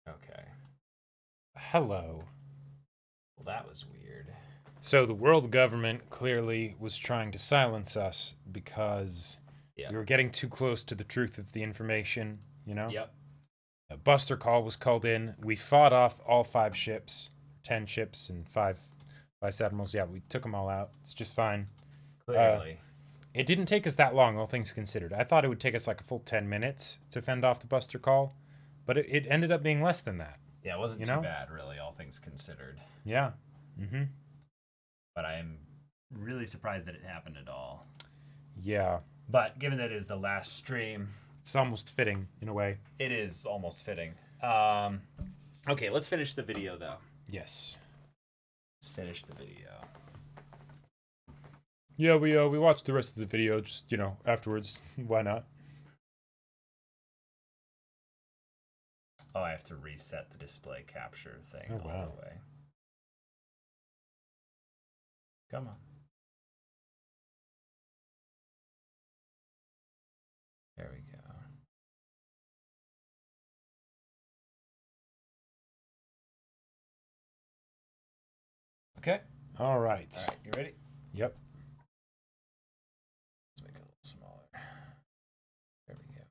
Okay. Hello. Well, that was weird. So the world government clearly was trying to silence us because Yeah. we were getting too close to the truth of the information, you know? Yep. A buster call was called in. We fought off all 5 ships, 10 ships, and 5 vice admirals. Yeah, we took them all out. It's just fine. Clearly. It didn't take us that long, all things considered. I thought it would take us like a full 10 minutes to fend off the buster call, but it ended up being less than that. Yeah, it wasn't You too know? bad, really, all things considered. Yeah. Mm-hmm. But I am really surprised that it happened at all. Yeah. But given that it is the last stream, It's almost fitting in a way. it is almost fitting. Okay, let's finish the video, though. Yes. Let's finish the video. Yeah, we watched the rest of the video just, afterwards. Why not? Oh, I have to reset the display capture thing all the way. Come on. There we go. Okay. All right. All right, you ready? Yep. Let's make it a little smaller. There we go.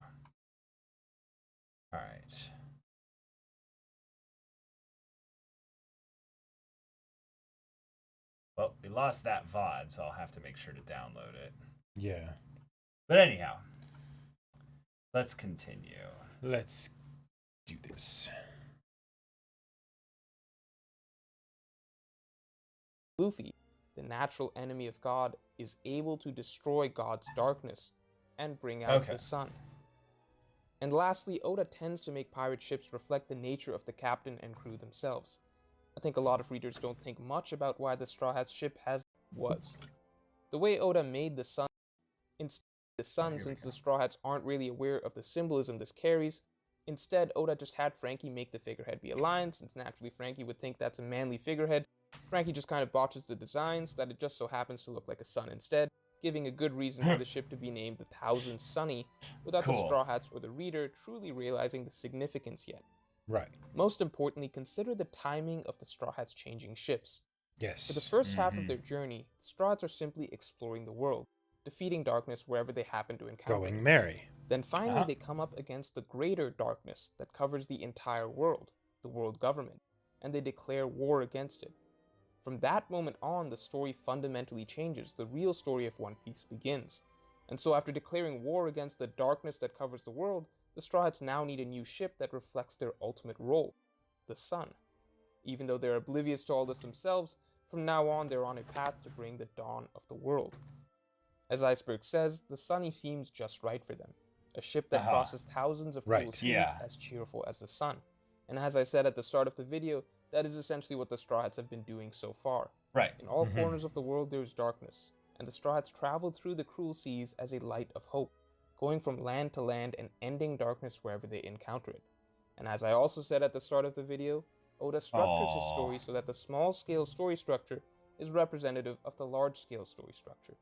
All right. Well, we lost that VOD, so I'll have to make sure to download it. Yeah. But anyhow, let's continue. Let's do this. Luffy, the natural enemy of God, is able to destroy God's darkness and bring out the sun. And lastly, Oda tends to make pirate ships reflect the nature of the captain and crew themselves. I think a lot of readers don't think much about why the Straw Hat's ship was. The way Oda made the sun, since the Straw Hats aren't really aware of the symbolism this carries. Instead, Oda just had Frankie make the figurehead be a lion, since naturally Frankie would think that's a manly figurehead. Frankie just kind of botches the design so that it just so happens to look like a sun instead, giving a good reason for the ship to be named the Thousand Sunny, without the Straw Hats or the reader truly realizing the significance yet. Right. Most importantly, consider the timing of the Straw Hats changing ships. Yes. For the first half of their journey, the Straw Hats are simply exploring the world, defeating darkness wherever they happen to encounter Going it. merry. Then finally they come up against the greater darkness that covers the entire world, the world government, and they declare war against it. From that moment on, the story fundamentally changes. The real story of One Piece begins. And so after declaring war against the darkness that covers the world, the Straw Hats now need a new ship that reflects their ultimate role, the sun. Even though they're oblivious to all this themselves, from now on they're on a path to bring the dawn of the world. As Iceberg says, the Sunny seems just right for them. A ship that crosses thousands of cool seas as cheerful as the sun. And as I said at the start of the video, that is essentially what the Straw Hats have been doing so far. Right. In all corners of the world there is darkness, and the Straw Hats travel through the cruel seas as a light of hope, going from land to land and ending darkness wherever they encounter it. And as I also said at the start of the video, Oda structures his story so that the small-scale story structure is representative of the large-scale story structure.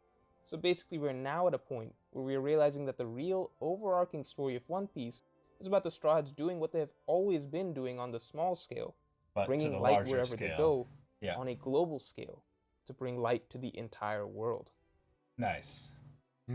So basically we're now at a point where we are realizing that the real, overarching story of One Piece is about the Straw Hats doing what they have always been doing on the small scale, but bringing light wherever they go on a global scale to bring light to the entire world. Nice.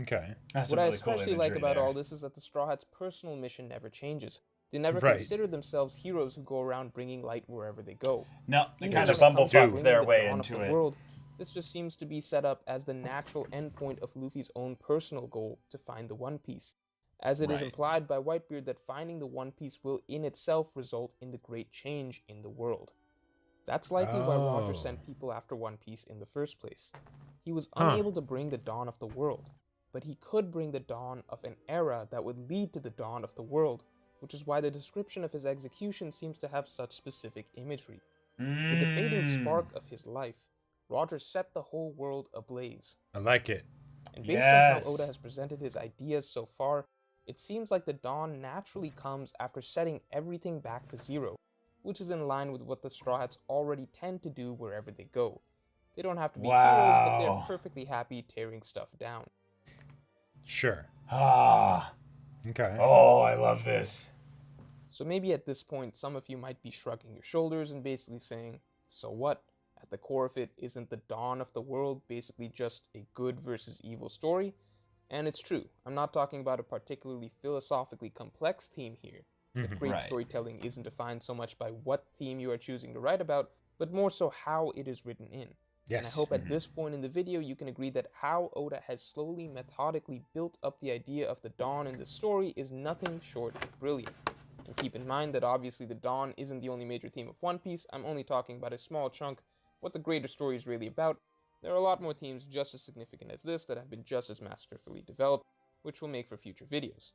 Okay. That's what really I especially cool like about there. all this is that the Straw Hats' personal mission never changes. They never consider themselves heroes who go around bringing light wherever they go. No, they kind of bumblefucked their way into it. World, this just seems to be set up as the natural endpoint of Luffy's own personal goal to find the One Piece, as it is implied by Whitebeard that finding the One Piece will in itself result in the great change in the world. That's likely why Roger sent people after One Piece in the first place. He was unable to bring the dawn of the world, but he could bring the dawn of an era that would lead to the dawn of the world, which is why the description of his execution seems to have such specific imagery. With the fading spark of his life, Roger set the whole world ablaze. I like it. And based on how Oda has presented his ideas so far, it seems like the dawn naturally comes after setting everything back to zero, which is in line with what the Straw Hats already tend to do wherever they go. They don't have to be heroes, but they're perfectly happy tearing stuff down. Sure. Ah. Okay. Oh, I love this. So maybe at this point, some of you might be shrugging your shoulders and basically saying, so what? At the core of it, isn't the dawn of the world basically just a good versus evil story? And it's true. I'm not talking about a particularly philosophically complex theme here. Mhm. Great Right. storytelling isn't defined so much by what theme you are choosing to write about, but more so how it is written in. And I Yes. hope at this point in the video you can agree that how Oda has slowly, methodically built up the idea of the dawn in the story is nothing short of brilliant. And keep in mind that obviously the dawn isn't the only major theme of One Piece. I'm only talking about a small chunk of what the greater story is really about. There are a lot more themes just as significant as this that have been just as masterfully developed, which will make for future videos.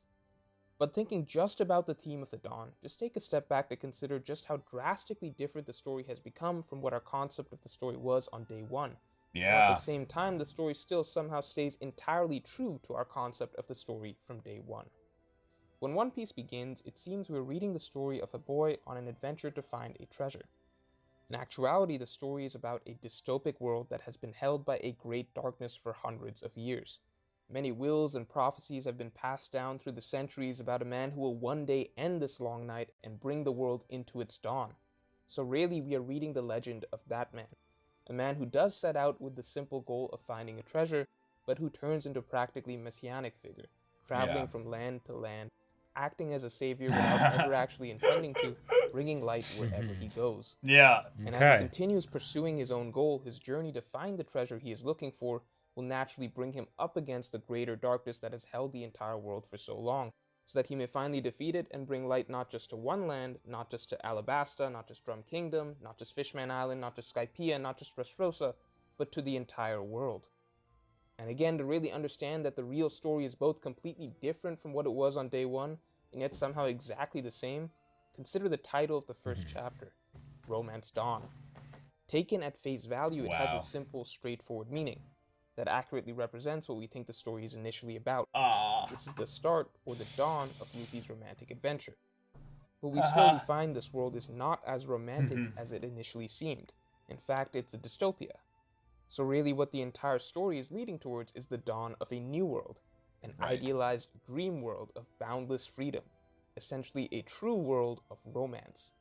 But thinking just about the theme of the dawn, just take a step back to consider just how drastically different the story has become from what our concept of the story was on day one. While at Yeah. the same time, the story still somehow stays entirely true to our concept of the story from day one. When One Piece begins, it seems we're reading the story of a boy on an adventure to find a treasure. In actuality, the story is about a dystopic world that has been held by a great darkness for hundreds of years. Many wills and prophecies have been passed down through the centuries about a man who will one day end this long night and bring the world into its dawn. So really, we are reading the legend of that man. A man who does set out with the simple goal of finding a treasure, but who turns into a practically messianic figure, traveling from land to land, acting as a savior without ever actually intending to, bringing light wherever he goes. Yeah. And as he Okay. continues pursuing his own goal, his journey to find the treasure he is looking for will naturally bring him up against the greater darkness that has held the entire world for so long, so that he may finally defeat it and bring light not just to one land, not just to Alabasta, not just Drum Kingdom, not just Fishman Island, not just Skypiea, not just Dressrosa, but to the entire world. And again, to really understand that the real story is both completely different from what it was on day one, and yet somehow exactly the same, consider the title of the first chapter, Romance Dawn. Taken at face value, it has Wow. a simple, straightforward meaning that accurately represents what we think the story is initially about. Ah. This is the start or the dawn of Luffy's romantic adventure. But we slowly find this world is not as romantic as it initially seemed. In fact, it's a dystopia. So really what the entire story is leading towards is the dawn of a new world, an idealized dream world of boundless freedom, essentially a true world of romance.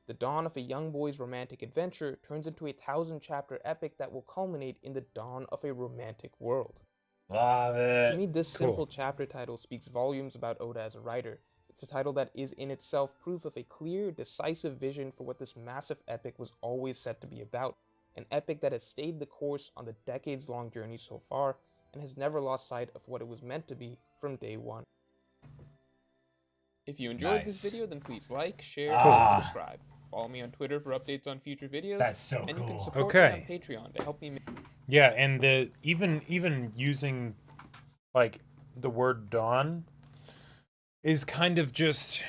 The dawn of a young boy's romantic adventure turns into a 1,000-chapter epic that will culminate in the dawn of a romantic world. Love To it. me, this Cool. simple chapter title speaks volumes about Oda as a writer. It's a title that is in itself proof of a clear, decisive vision for what this massive epic was always set to be about. An epic that has stayed the course on the decades-long journey so far and has never lost sight of what it was meant to be from day one. If you enjoyed this Nice. video, then please like, share, Cool. and subscribe. Follow me on Twitter for updates on future videos. That's so and you can cool. support me Okay. on Patreon to help me make Yeah, and the even using like the word dawn is kind of just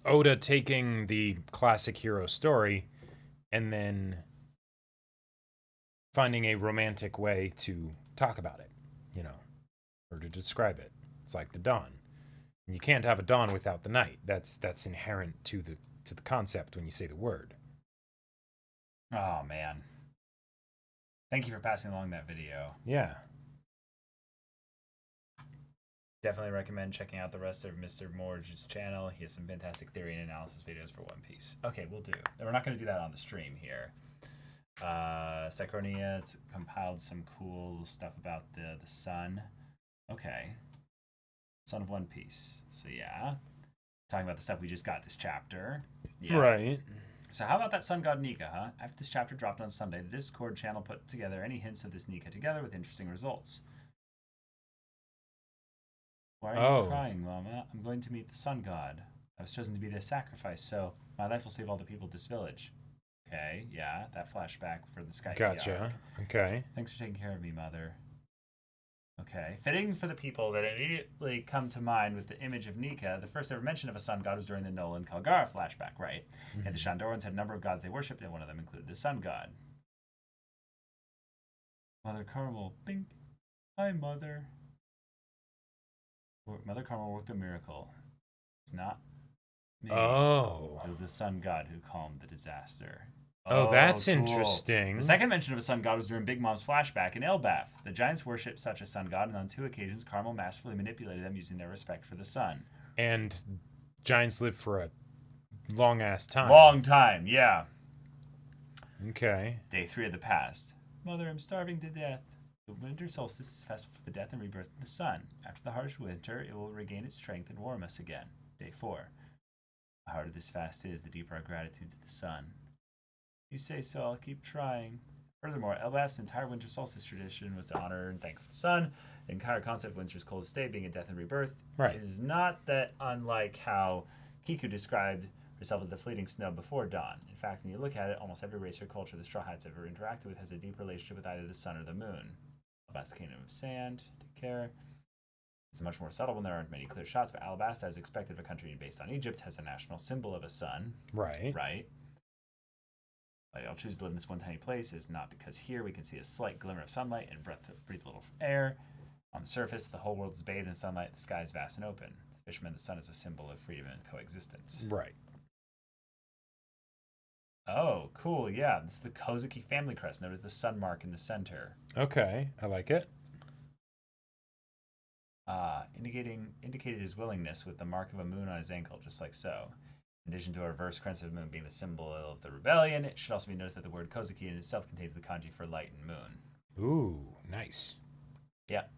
Oda taking the classic hero story and then finding a romantic way to talk about it, you know, or to describe it. It's like the dawn. And you can't have a dawn without the night. That's inherent to the concept when you say the word. Oh man. Thank you for passing along that video. Yeah. Definitely recommend checking out the rest of Mr. Morge's channel. He has some fantastic theory and analysis videos for One Piece. Okay, we'll do. We're not going to do that on the stream here. Psychronia, it's compiled some cool stuff about the sun. Okay. Son of One Piece. So yeah. Talking about the stuff we just got this chapter. Yeah. Right. So how about that sun god Nika, huh? After this chapter dropped on Sunday, the Discord channel put together any hints of this Nika together with interesting results. Why are you crying, Mama? I'm going to meet the sun god. I was chosen to be their sacrifice, so my life will save all the people of this village. Okay, yeah, that flashback for the Sky. Gotcha. Okay. Thanks for taking care of me, Mother. Okay, fitting for the people that immediately come to mind with the image of Nika, the first ever mention of a sun god was during the Nolan Kalgara flashback, right? Mm-hmm. And the Shandorans had a number of gods they worshipped, and one of them included the sun god. Mother Carmel, bink. Hi, Mother. Mother Carmel worked a miracle. It's not me. Oh. It was the sun god who calmed the disaster. Oh, that's cool. interesting. The second mention of a sun god was during Big Mom's flashback in Elbaf. The giants worshipped such a sun god, and on 2 occasions, Carmel masterfully manipulated them using their respect for the sun. And giants live for a long ass time. Long time, yeah. Okay. Day 3 of the past. Mother, I'm starving to death. The winter solstice is a festival for the death and rebirth of the sun. After the harsh winter, it will regain its strength and warm us again. Day 4. The harder this fast is, the deeper our gratitude to the sun. You say so, I'll keep trying. Furthermore, Elbaf's entire winter solstice tradition was to honor and thank the sun. The entire concept of winter's coldest day being a death and rebirth. Right. It is not that unlike how Kiku described herself as the fleeting snow before dawn. In fact, when you look at it, almost every race or culture the Straw Hats ever interacted with has a deep relationship with either the sun or the moon. Alabasta Kingdom of Sand, take care. It's much more subtle when there aren't many clear shots, but Alabasta, as expected of a country based on Egypt, has a national symbol of a sun. Right. Right. But I'll choose to live in this one tiny place is not because here we can see a slight glimmer of sunlight and breathe a little air. On the surface, the whole world is bathed in sunlight. The sky is vast and open. The fisherman, the sun is a symbol of freedom and coexistence. Right. Oh, cool. Yeah, this is the Kozuki family crest. Notice the sun mark in the center. Okay, I like it. Indicated his willingness with the mark of a moon on his ankle, just like so. In addition to a reverse crescent moon being the symbol of the rebellion, it should also be noted that the word Kozuki in itself contains the kanji for light and moon. Ooh, nice. Yep.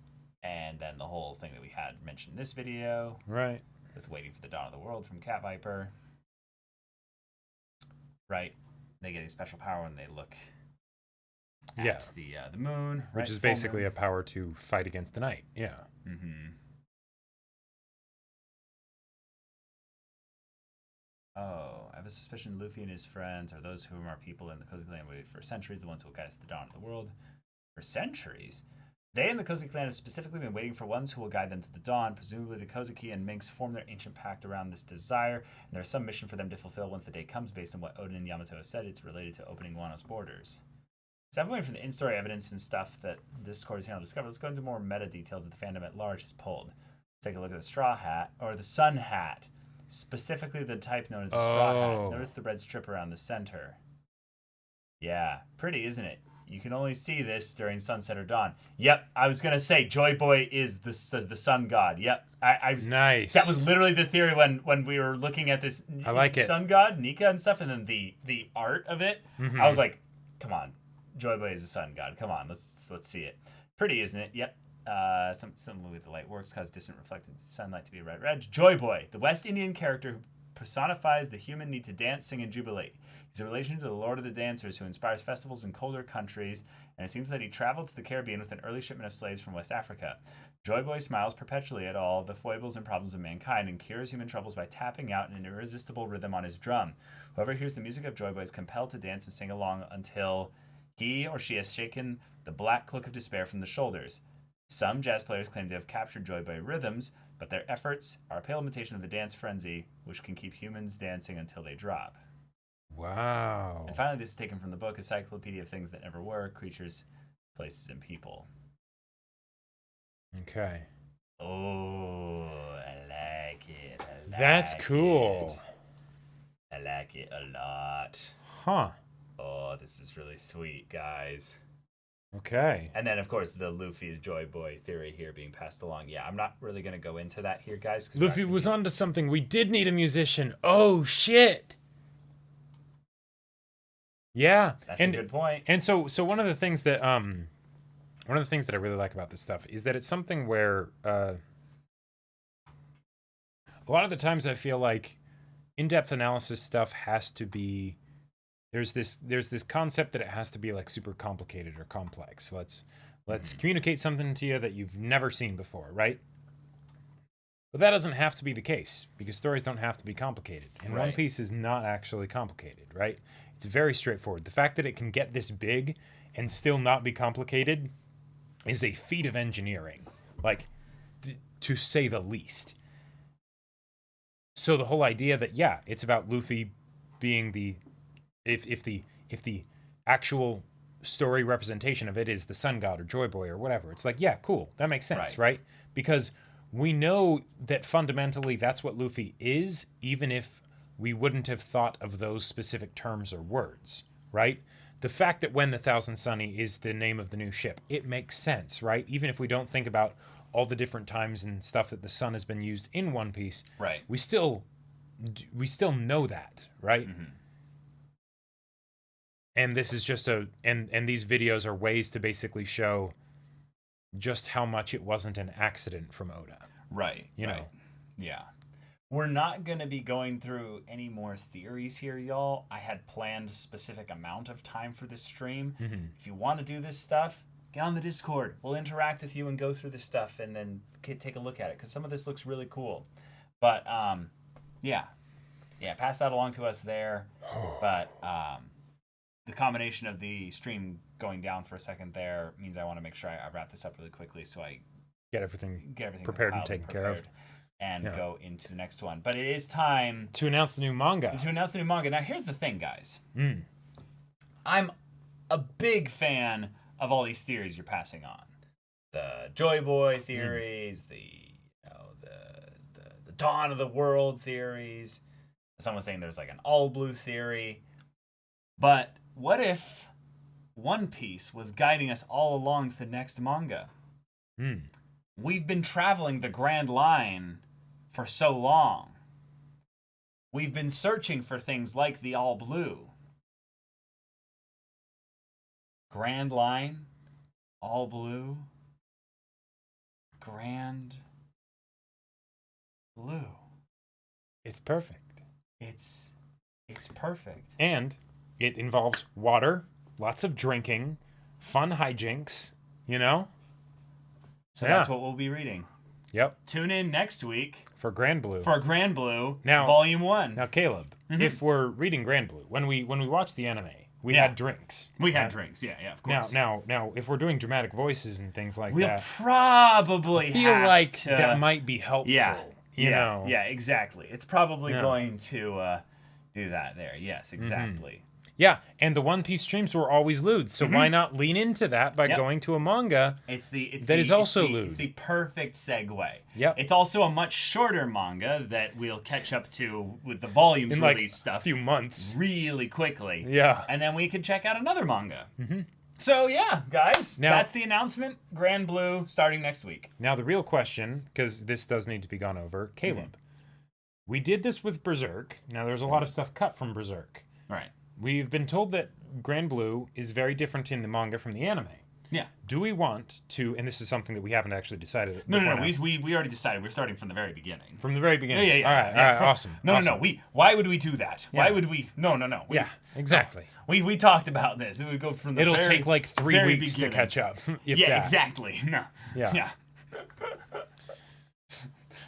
And then the whole thing that we had mentioned in this video. Right. With Waiting for the Dawn of the World from Cat Viper. Right. They get a special power when they look at the moon. Which right? is Full basically moon. a power to fight against the night. Yeah. Mm-hmm. Oh, I have a suspicion Luffy and his friends are those whom our people in the Kozuki clan waited for centuries, the ones who will guide us to the dawn of the world. For centuries? They and the Kozuki clan have specifically been waiting for ones who will guide them to the dawn. Presumably the Kozuki and Minks formed their ancient pact around this desire, and there is some mission for them to fulfill once the day comes based on what Oden and Yamato have said. It's related to opening Wano's borders. So I'm going from the in-story evidence and stuff that this Discord channel discovered. Let's go into more meta details that the fandom at large has pulled. Let's take a look at the straw hat, or the sun hat. Specifically the type known as a straw hat. Notice the red strip around the center. Yeah, pretty, isn't it? You can only see this during sunset or dawn. Yep, I was gonna say Joyboy is the sun god. Yep, I was nice. That was literally the theory when we were looking at this. I like it. Sun god Nika and stuff, and then the art of it. Mm-hmm. I was like, come on, Joyboy is a sun god. Come on, let's see it. Pretty, isn't it? Yep. Something with the light works cause distant reflected sunlight to be red. Joyboy, the West Indian character who personifies the human need to dance, sing, and jubilate. He's a relation to the Lord of the Dancers who inspires festivals in colder countries, and it seems that he traveled to the Caribbean with an early shipment of slaves from West Africa. Joyboy smiles perpetually at all the foibles and problems of mankind and cures human troubles by tapping out in an irresistible rhythm on his drum. Whoever hears the music of Joyboy is compelled to dance and sing along until he or she has shaken the black cloak of despair from the shoulders. Some jazz players claim to have captured Joyboy rhythms, but their efforts are a pale imitation of the dance frenzy, which can keep humans dancing until they drop. Wow. And finally, this is taken from the book, Encyclopedia of Things That Never Were, Creatures, Places, and People. Okay. Oh, I like it. That's cool. I like it a lot. Huh. Oh, this is really sweet, guys. Okay. And then, of course, the Luffy's Joyboy theory here being passed along. Yeah, I'm not really going to go into that here, guys. Luffy was onto something. We did need a musician. Oh, shit. Yeah. That's a good point. And so one of the things that I really like about this stuff is that it's something where a lot of the times I feel like in-depth analysis stuff has to be there's this concept that it has to be like super complicated or complex. Let's communicate something to you that you've never seen before, right? But that doesn't have to be the case because stories don't have to be complicated. And Right. One Piece is not actually complicated, right? It's very straightforward. The fact that it can get this big and still not be complicated is a feat of engineering, like to say the least. So the whole idea that it's about Luffy being the if the actual story representation of it is the sun god or Joyboy or whatever, it's like, yeah, cool, that makes sense, right? Because we know that fundamentally that's what Luffy is, even if we wouldn't have thought of those specific terms or words, right? The fact that When the Thousand Sunny is the name of the new ship, it makes sense, right? Even if we don't think about all the different times and stuff that the sun has been used in One Piece, Right. we still know that, right? Mm-hmm. And this is just and these videos are ways to basically show just how much it wasn't an accident from Oda. Right. You know. Yeah. We're not going to be going through any more theories here, y'all. I had planned a specific amount of time for this stream. Mm-hmm. If you want to do this stuff, get on the Discord. We'll interact with you and go through this stuff and then take a look at it, because some of this looks really cool. But, yeah, pass that along to us there. But the combination of the stream going down for a second there means I want to make sure I wrap this up really quickly so I get everything prepared and compiled taken care of. And go into the next one. But it is time to announce the new manga. Now, here's the thing, guys. I'm a big fan of all these theories you're passing on. The Joyboy theories, the dawn of the world theories. Someone was saying there's like an all blue theory. But what if One Piece was guiding us all along to the next manga? We've been traveling the Grand Line for so long. We've been searching for things like the All Blue. Grand Line, All Blue, Grand Blue. It's perfect. It's perfect. And it involves water, lots of drinking, fun hijinks, you know? So that's what we'll be reading. Yep. Tune in next week for Grand Blue. Now, Volume 1. Now, Caleb, if we're reading Grand Blue, when we watched the anime, we had drinks. We had drinks, yeah, of course. Now, if we're doing dramatic voices and things like we'll that, probably feel have like to, that might be helpful. You know? Yeah, exactly. It's probably going to do that there. Yes, exactly. Yeah, and the One Piece streams were always lewd, so why not lean into that by going to a manga that is also lewd? It's the perfect segue. Yep. It's also a much shorter manga that we'll catch up to with the volumes in release stuff. A few months. Really quickly. Yeah. And then we can check out another manga. So, yeah, guys, that's the announcement. Grand Blue starting next week. Now, the real question, because this does need to be gone over, Caleb, we did this with Berserk. Now, there's a lot of stuff cut from Berserk. Right. We've been told that Grand Blue is very different in the manga from the anime. Yeah. Do we want to, and this is something that we haven't actually decided. No. We already decided. We're starting from the very beginning. From the very beginning. Yeah. All right, awesome. No. Why would we do that? Yeah. Why would we? No. Yeah, exactly. We talked about this. It would go from the It'll take like 3 weeks beginning. to catch up. Exactly. No. Yeah.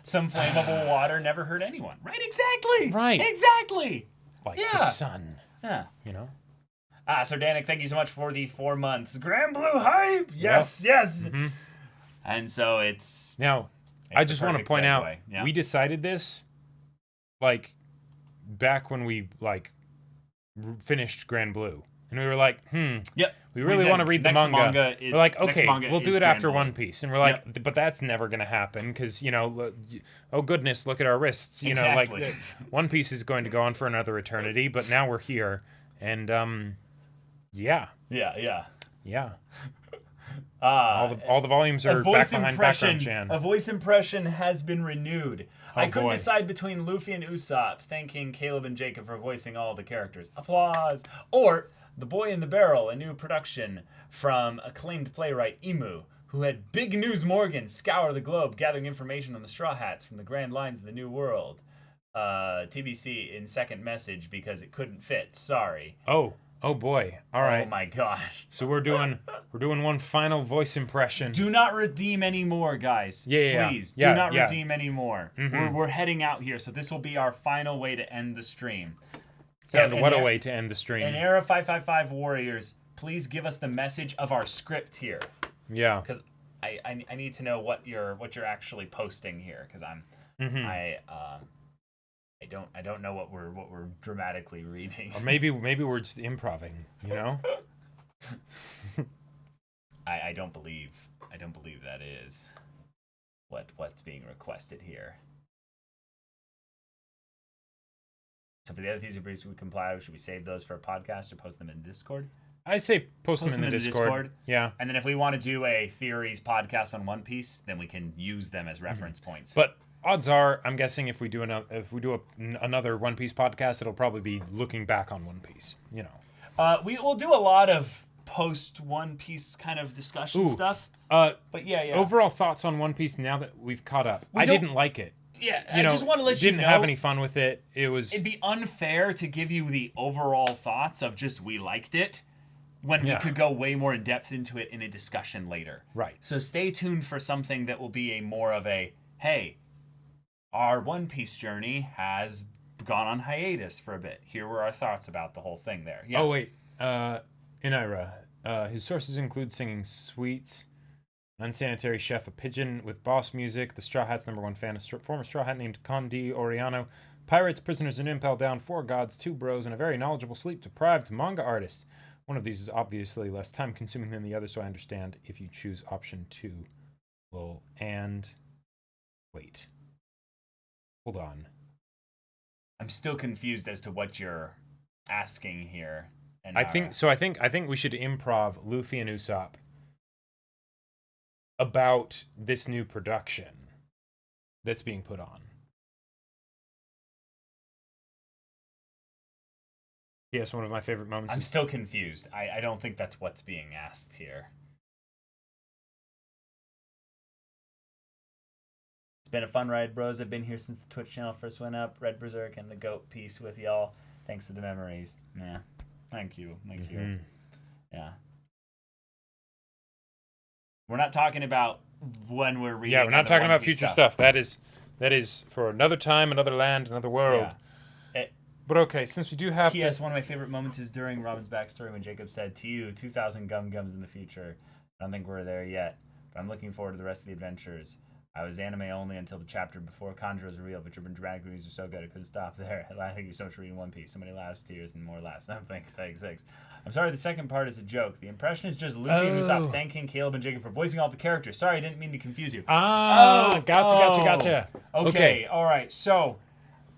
Some flammable water never hurt anyone. Right? Exactly. Right. Exactly. Like the sun. Yeah. You know? So Danik, thank you so much for the 4 months. Grand Blue hype! Yes. And so it's... Now, I just want to point out, we decided this, like, back when we, like, finished Grand Blue. And we were like, we really want to read the manga. We're like, okay, we'll do it after One Piece. And we're like, but that's never going to happen because, you know, oh goodness, look at our wrists. You know, like, One Piece is going to go on for another eternity, but now we're here. And, yeah. All the volumes are back behind background Chan. A voice impression has been renewed. Oh, I couldn't decide between Luffy and Usopp, thanking Caleb and Jacob for voicing all the characters. Applause. Or The Boy in the Barrel, a new production from acclaimed playwright Imu, who had Big News Morgan scour the globe gathering information on the Straw Hats from the Grand Lines of the New World. TBC in second message because it couldn't fit. Sorry. Oh boy. All right. Oh my gosh. So we're doing one final voice impression. Do not redeem anymore, guys. Please. Do not redeem anymore. We're heading out here, so this will be our final way to end the stream. So, and what a way to end the stream. And Era 555 Warriors, please give us the message of our script here. Yeah. Because I need to know what you're actually posting here, because I don't know what we're dramatically reading. Or maybe we're just improvising, you know? I don't believe that is what's being requested here. So for the other thesis briefs we comply, should we save those for a podcast or post them in Discord? I say post them in the Discord. Yeah. And then if we want to do a theories podcast on One Piece, then we can use them as reference points. But odds are, I'm guessing if we do another One Piece podcast, it'll probably be looking back on One Piece. You know, we will do a lot of post One Piece kind of discussion stuff. But yeah. Overall thoughts on One Piece now that we've caught up. I didn't like it. Yeah, I just want to let you know. Didn't have any fun with it. It'd be unfair to give you the overall thoughts of just we liked it when we could go way more in depth into it in a discussion later. Right. So stay tuned for something that will be more of a, hey, our One Piece journey has gone on hiatus for a bit. Here were our thoughts about the whole thing there. Yeah. Oh, wait. Inaira, his sources include singing Sweets, an unsanitary chef, a pigeon with boss music, the Straw Hats #1 fan, a former Straw Hat named Condi Oriano, pirates, prisoners, and impel down, 4 gods, 2 bros, and a very knowledgeable sleep-deprived manga artist. One of these is obviously less time-consuming than the other, so I understand if you choose option 2. Lol. And... wait. Hold on. I'm still confused as to what you're asking here. I think we should improv Luffy and Usopp about this new production that's being put on. Yes, one of my favorite moments. I'm still confused. I don't think that's what's being asked here. It's been a fun ride, bros. I've been here since the Twitch channel first went up. Red Berserk and the Goat piece with y'all. Thanks to the memories. Yeah. Thank you. Yeah. We're not talking about when we're reading. Yeah, we're not talking about future stuff. That is for another time, another land, another world. Yeah. But okay, since we do have to... P.S. One of my favorite moments is during Robin's backstory when Jacob said, to you, 2,000 gums in the future. I don't think we're there yet, but I'm looking forward to the rest of the adventures. I was anime only until the chapter before Conjuro's reveal, but your dramatic movies are so good I couldn't stop there. I thank you so much for reading One Piece. So many laughs, tears, and more laughs. Thanks. I'm sorry the second part is a joke. The impression is just Luffy and Usopp thanking Caleb and Jacob for voicing all the characters. Sorry, I didn't mean to confuse you. Gotcha. Okay, all right. So,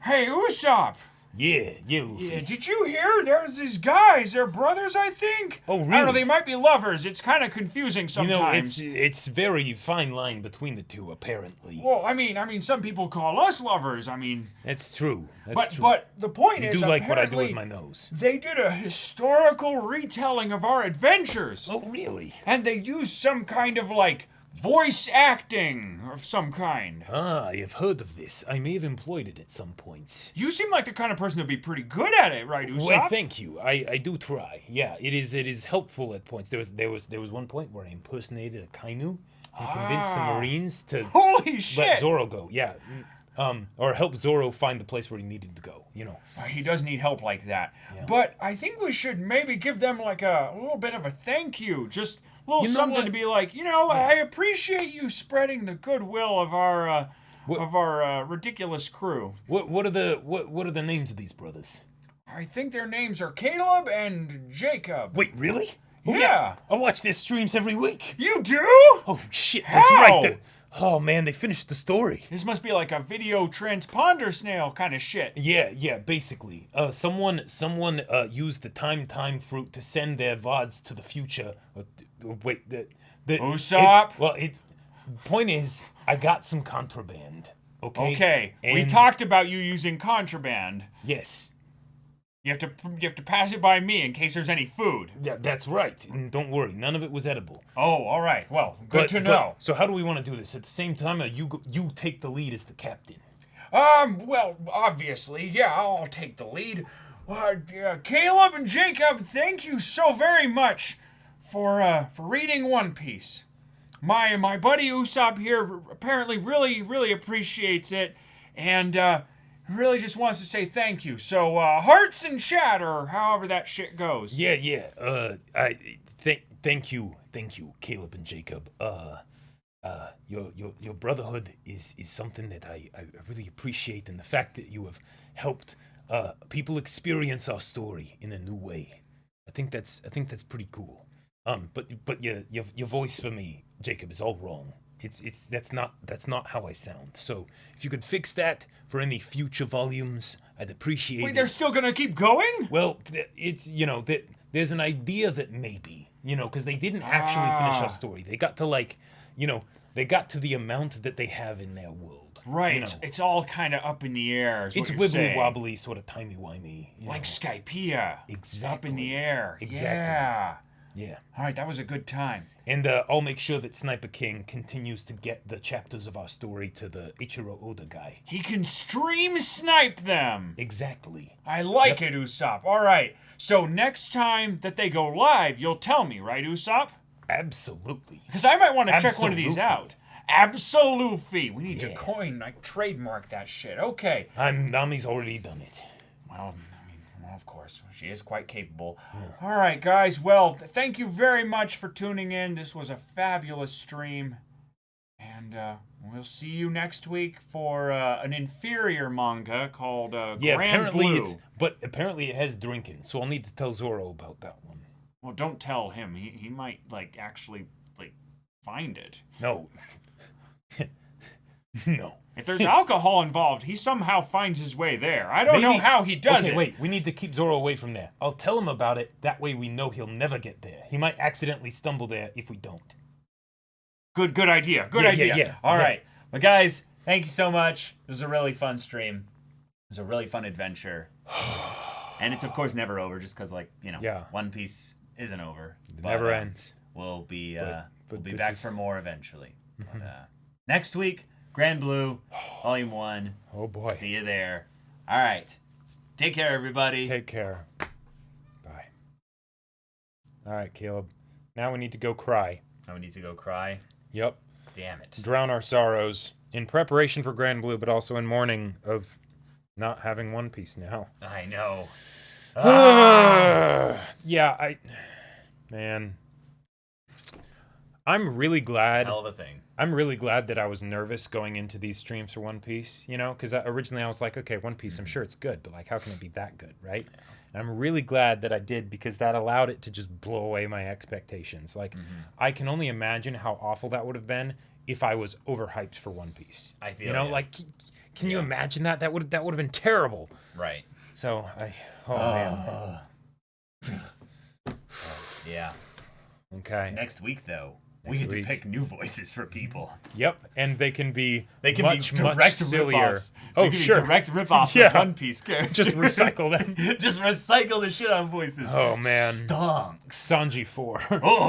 hey, Usopp! Yeah, Luffy. Yeah, did you hear? There's these guys. They're brothers, I think. Oh, really? I don't know. They might be lovers. It's kind of confusing sometimes. It's very fine line between the two, apparently. Well, I mean, some people call us lovers. I mean, it's true. But the point is, you do like what I do with my nose. They did a historical retelling of our adventures. Oh, really? And they used some kind of voice acting of some kind. I have heard of this. I may have employed it at some points. You seem like the kind of person that'd be pretty good at it, right, Usopp? Well, thank you. I do try. Yeah, it is helpful at points. There was one point where I impersonated a Kainu and convinced some Marines to let Zoro go. Yeah. Or help Zoro find the place where he needed to go, you know. He does need help like that. Yeah. But I think we should maybe give them a little bit of a thank you. Just a little something to be like, I appreciate you spreading the goodwill of our ridiculous crew. What are the names of these brothers? I think their names are Caleb and Jacob. Wait, really? Yeah. I watch their streams every week. You do? Oh shit, that's right. Oh man, they finished the story. This must be like a video transponder snail kind of shit. Yeah, basically. Someone used the time fruit to send their VODs to the future. Wait, Usopp? Point is, I got some contraband. Okay. We talked about you using contraband. Yes. You have to pass it by me in case there's any food. Yeah, that's right. And don't worry, none of it was edible. Oh, all right. Well, good to know. So how do we want to do this? At the same time, you take the lead as the captain. Well, obviously, yeah, I'll take the lead. Caleb and Jacob, thank you so very much for reading One Piece. My buddy Usopp here apparently really appreciates it, and really just wants to say thank you. So, hearts and chat, or however that shit goes. Yeah. Thank you, Caleb and Jacob. Your brotherhood is something that I really appreciate, and the fact that you have helped people experience our story in a new way. I think that's pretty cool. But your voice for me, Jacob, is all wrong. That's not how I sound. So if you could fix that for any future volumes, I'd appreciate it. Wait, they're still gonna keep going? Well, it's that there's an idea that maybe because they didn't actually finish our story. They got to they got to the amount that they have in their world. Right. You know. It's all kind of up in the air. It's wibbly wobbly, sort of timey wimey. Like Skypiea. Exactly. Up in the air. Exactly. Yeah. Yeah. All right, that was a good time. And I'll make sure that Sniper King continues to get the chapters of our story to the Ichiro Oda guy. He can stream snipe them. Exactly. I like it, Usopp. All right. So next time that they go live, you'll tell me, right, Usopp? Absolutely. Because I might want to check one of these Absolutely. out. Absolutely. We need to Yeah. trademark that shit. Okay. Nami's already done it. Well, of course, she is quite capable. Yeah. All right, guys. Well, thank you very much for tuning in. This was a fabulous stream. And we'll see you next week for an inferior manga called Grand Blue. Apparently it has drinking, so I'll need to tell Zoro about that one. Well, don't tell him. He might, actually, find it. No. No. If there's alcohol involved, he somehow finds his way there. I don't know how he does it. Okay, wait. We need to keep Zoro away from there. I'll tell him about it. That way we know he'll never get there. He might accidentally stumble there if we don't. Good idea. Good idea. Yeah. All right. Well, guys, thank you so much. This is a really fun stream. It was a really fun adventure. And it's, of course, never over just because, One Piece isn't over. It never ends. We'll be but back for more eventually. But, next week, Grand Blue, Volume 1. Oh, boy. See you there. All right. Take care, everybody. Take care. Bye. All right, Caleb. Now we need to go cry. Now we need to go cry. Yep. Damn it. Drown our sorrows in preparation for Grand Blue, but also in mourning of not having One Piece now. I know. Yeah, Man. I'm really glad. Hell of a thing. I'm really glad that I was nervous going into these streams for One Piece, because originally I was like, okay, One Piece, I'm sure it's good, but how can it be that good, right? Yeah. And I'm really glad that I did because that allowed it to just blow away my expectations. I can only imagine how awful that would have been if I was overhyped for One Piece. I feel can you imagine that? That would have been terrible. Right. So man. Yeah. Okay. Next week, though, we get to pick new voices for people. Yep, and they can be much sillier. Rip-offs. They can be direct rip-offs of One Piece characters. Just recycle them. Just recycle the shit out of voices. Oh, man. Stonks. Sanji 4. Oh.